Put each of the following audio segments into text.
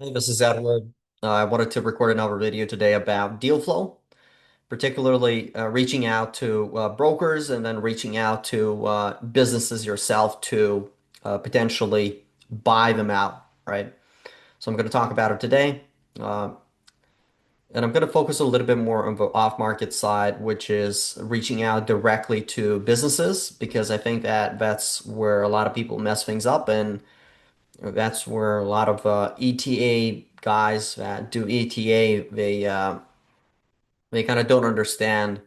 Hey, this is Edward. I wanted to record another video today about deal flow, particularly reaching out to brokers and then reaching out to businesses yourself to potentially buy them out, right? So I'm going to talk about it today. Uh, and I'm going to focus a little bit more on the off-market side, which is reaching out directly to businesses, because I think that that's where a lot of people mess things up, and that's where a lot of ETA guys that do ETA they kind of don't understand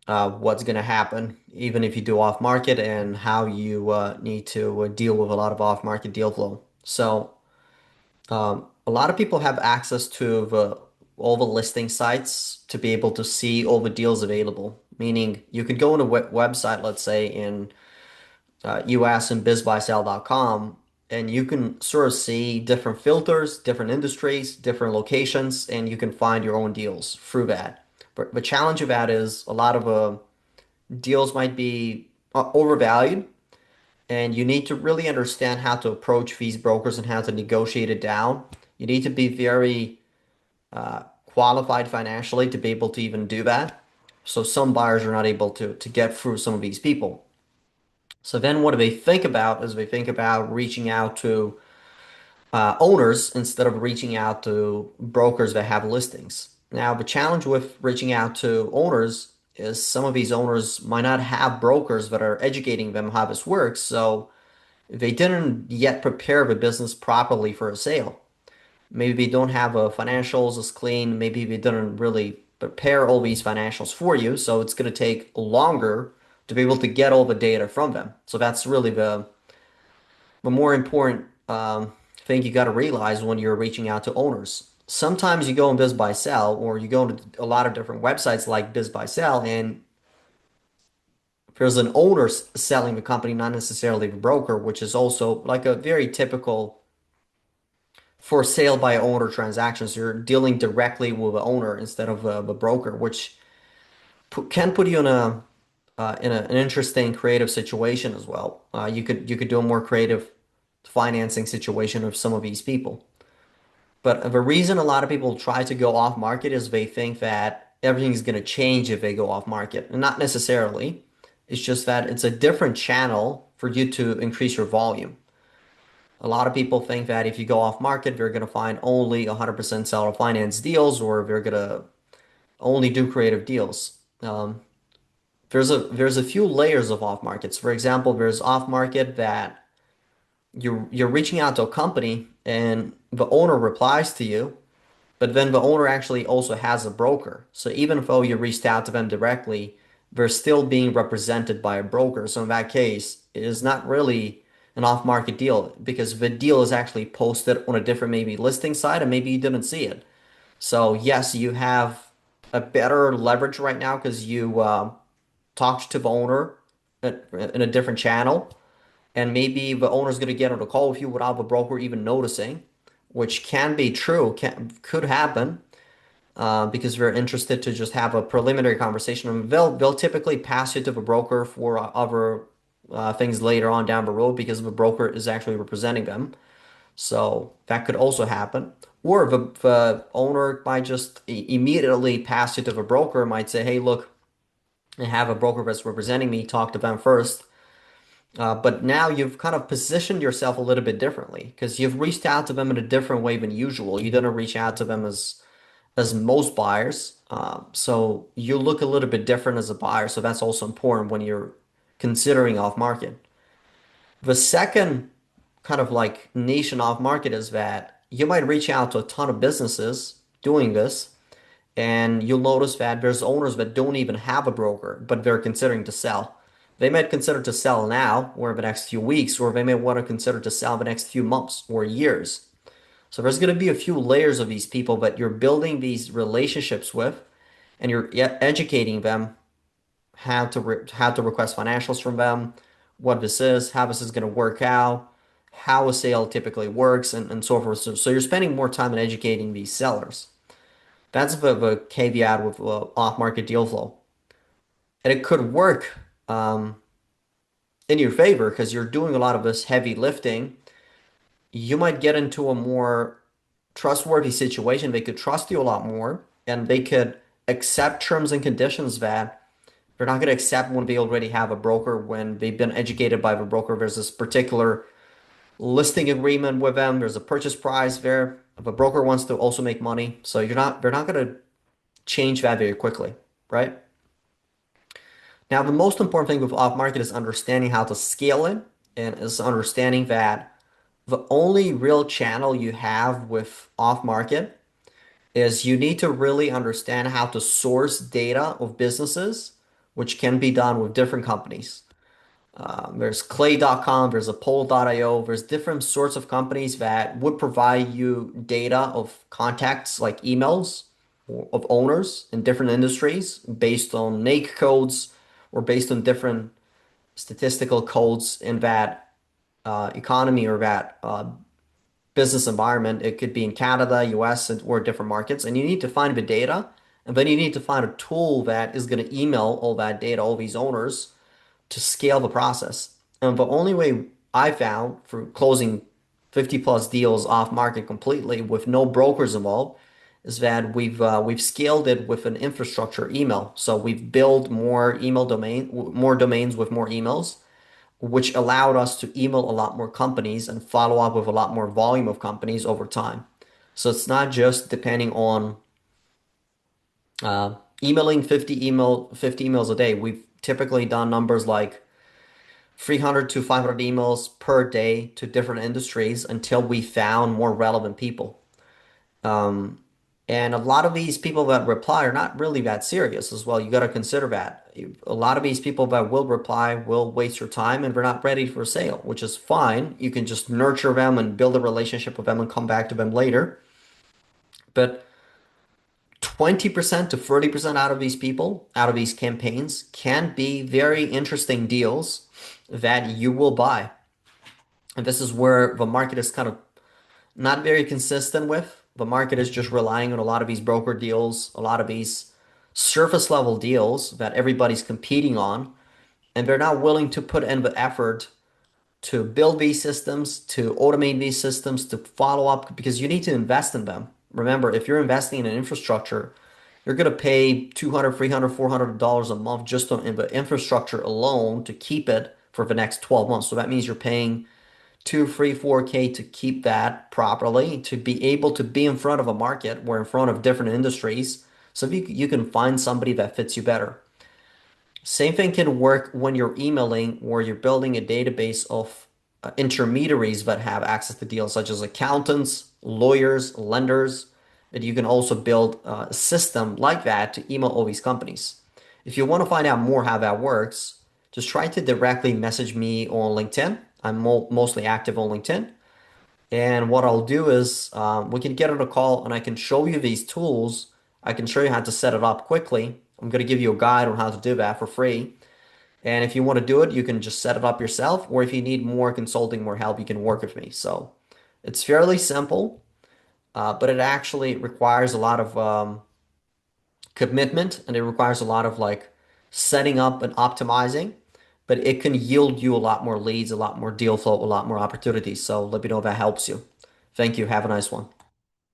what's going to happen, even if you do off market, and how you need to deal with a lot of off market deal flow. So a lot of people have access to all the listing sites to be able to see all the deals available. Meaning, you could go on a website, let's say in US and bizbuysell.com, and you can sort of see different filters, different industries, different locations, and you can find your own deals through that. But the challenge of that is a lot of deals might be overvalued, and you need to really understand how to approach these brokers and how to negotiate it down. You need to be very qualified financially to be able to even do that. So some buyers are not able to get through some of these people. So then what do they think about is they think about reaching out to owners instead of reaching out to brokers that have listings. Now, the challenge with reaching out to owners is some of these owners might not have brokers that are educating them how this works, so they didn't yet prepare the business properly for a sale. Maybe they don't have financials as clean, maybe they didn't really prepare all these financials for you, so it's going to take longer to be able to get all the data from them. So that's really the more important thing you got to realize when you're reaching out to owners. Sometimes you go on Biz Buy Sell, or you go to a lot of different websites like Biz Buy Sell, and there's an owner selling the company, not necessarily the broker, which is also like a very typical for sale by owner transactions. You're dealing directly with the owner instead of the broker, which can put you in an interesting creative situation as well. You could do a more creative financing situation of some of these people. But the reason a lot of people try to go off market is they think that everything's going to change if they go off market. And not necessarily. It's just that it's a different channel for you to increase your volume. A lot of people think that if you go off market, they're going to find only 100% seller finance deals, or they're going to only do creative deals. There's a few layers of off markets. For example, there's off market that you're reaching out to a company and the owner replies to you. But then the owner actually also has a broker. So even though you reached out to them directly, they're still being represented by a broker. So in that case, it is not really an off-market deal, because the deal is actually posted on a different maybe listing site and maybe you didn't see it. So yes, you have a better leverage right now because you talked to the owner in a different channel, and maybe the owner's going to get on a call with you without the broker even noticing, which can be true, could happen because they're interested to just have a preliminary conversation. And they'll typically pass you to the broker for other things later on down the road because the broker is actually representing them. So that could also happen. Or the owner might just immediately pass you to the broker, might say, hey, look, I have a broker that's representing me, talk to them first. But now you've kind of positioned yourself a little bit differently because you've reached out to them in a different way than usual. You didn't reach out to them as most buyers. So you look a little bit different as a buyer. So that's also important when you're considering off market. The second kind of like niche and off market is that you might reach out to a ton of businesses doing this, and you'll notice that there's owners that don't even have a broker, but they're considering to sell. They might consider to sell now or the next few weeks, or they may want to consider to sell the next few months or years. So there's going to be a few layers of these people that you're building these relationships with, and you're educating them how to request financials from them, what this is, how this is going to work out, how a sale typically works, and so forth. So you're spending more time in educating these sellers. That's the caveat with off-market deal flow. And it could work um, in your favor because you're doing a lot of this heavy lifting. You might get into a more trustworthy situation, they could trust you a lot more and they could accept terms and conditions that they're not going to accept when they already have a broker, when they've been educated by the broker. There's this particular listing agreement with them. There's a purchase price there. If a broker wants to also make money, so they're not going to change that very quickly, right? Now, the most important thing with off market is understanding how to scale it and is understanding that the only real channel you have with off market is you need to really understand how to source data of businesses, which can be done with different companies. There's Clay.com, there's Apollo.io, there's different sorts of companies that would provide you data of contacts like emails of owners in different industries based on NAIC codes or based on different statistical codes in that economy or that business environment. It could be in Canada, US, or different markets. And you need to find the data. And then you need to find a tool that is going to email all that data, all these owners, to scale the process. And the only way I found for closing 50 plus deals off market completely with no brokers involved is that we've scaled it with an infrastructure email. So we've built more domains with more emails, which allowed us to email a lot more companies and follow up with a lot more volume of companies over time. So it's not just depending on uh, emailing 50 emails a day. We've typically done numbers like 300 to 500 emails per day to different industries until we found more relevant people. Um, and a lot of these people that reply are not really that serious as well. You got to consider that. A lot of these people that will reply will waste your time and they're not ready for sale, which is fine. You can just nurture them and build a relationship with them and come back to them later. But 20% to 30% out of these people, out of these campaigns, can be very interesting deals that you will buy. And this is where the market is kind of not very consistent with. The market is just relying on a lot of these broker deals, a lot of these surface level deals that everybody's competing on, and they're not willing to put in the effort to build these systems, to automate these systems, to follow up because you need to invest in them. Remember, if you're investing in an infrastructure, you're going to pay 200, 300, $400 a month just on the infrastructure alone to keep it for the next 12 months. So that means you're paying 2, 3, 4K to keep that properly, to be able to be in front of a market or in front of different industries. So you can find somebody that fits you better. Same thing can work when you're emailing or you're building a database of intermediaries that have access to deals, such as accountants, lawyers, lenders, that you can also build a system like that to email all these companies. If you want to find out more how that works, just try to directly message me on LinkedIn. I'm mostly active on LinkedIn. And what I'll do is we can get on a call and I can show you these tools. I can show you how to set it up quickly. I'm going to give you a guide on how to do that for free. And if you want to do it, you can just set it up yourself. Or if you need more consulting, more help, you can work with me. So it's fairly simple, but it actually requires a lot of commitment and it requires a lot of like setting up and optimizing. But it can yield you a lot more leads, a lot more deal flow, a lot more opportunities. So let me know if that helps you. Thank you. Have a nice one.